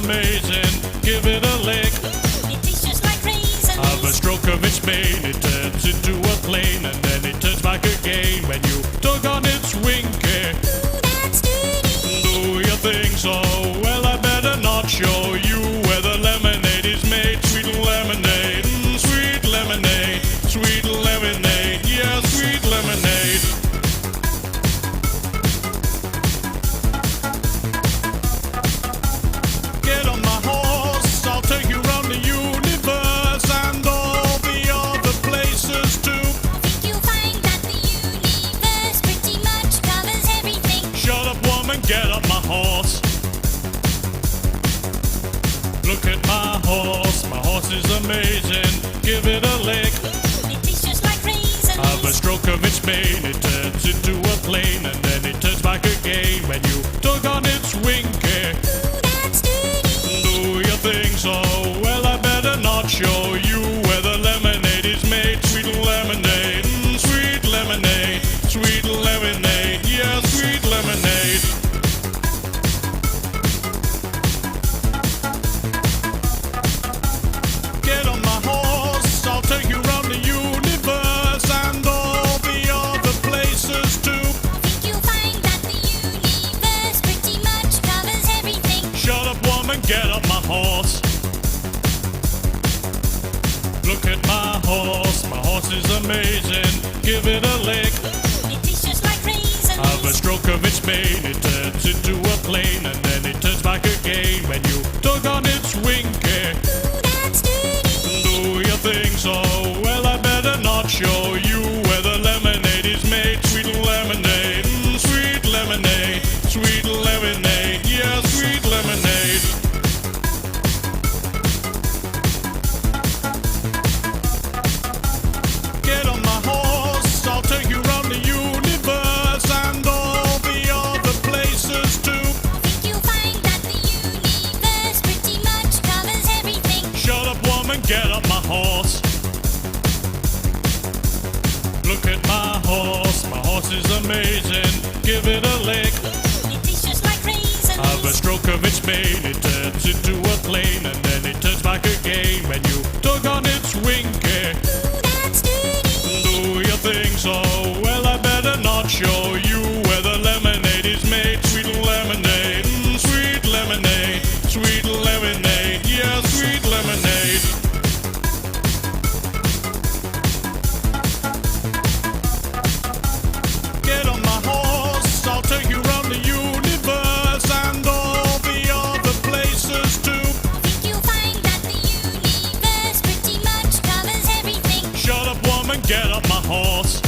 amazing. Give it a lick. It tastes just like raisins. Of a stroke of its mane, it turns into a plane, and then it turns back again when you tug on its winky. Ooh, that's dirty. Do you think so? Well, I better not show you where the lemonade is made. Sweet lemonade, sweet lemonade, sweet lemonade, yeah, sweet lemonade. Get on my horse, I'll take you round the universe and all the other places too. I think you'll find that the universe pretty much covers everything. Shut up, woman, get up my horse. Look at my horse is amazing. Give it a lick. It tastes just like raisins. Of a stroke of its mane, it turns into a plane, and then it turns back again when you tug on its winky. Ooh, that's dirty. Do you think so? Well, I better not show you where the lemonade is made. Sweet lemonade, sweet lemonade, sweet lemonade, yeah, sweet lemonade. Get on my horse, I'll take you round the universe and all the other places too. I think you'll find that the universe pretty much covers everything. Shut up, woman, get up my horse. Look at my horse is amazing. Give it a lick. It tastes just like raisins. Of a stroke of its mane, it turns into a plane, and then it turns back again when you tug on its winky. Ooh, that's dirty. Do you think so? Well, I better not show you where the lemonade is made. Sweet lemonade, sweet lemonade, sweet lemonade, yeah, sweet lemonade. Get on my horse, I'll take you round the universe and all the other places too. I think you'll find that the universe pretty much covers everything. Shut up, woman, get up my horse. Look at my horse is amazing. Give it a lick. It tastes just like raisins. Of a stroke of its mane, it turns into a plane, and then it turns back again when you tug on its winky. Ooh, that's dirty. Do you think so? Well, I better not show you where the lemonade is made. Sweet lemonade, sweet lemonade, sweet lemonade, yeah, sweet lemonade. Get on my horse, I'll take you round the universe and all the other places too. I think you'll find that the universe pretty much covers everything. Shut up, woman, get up my horse.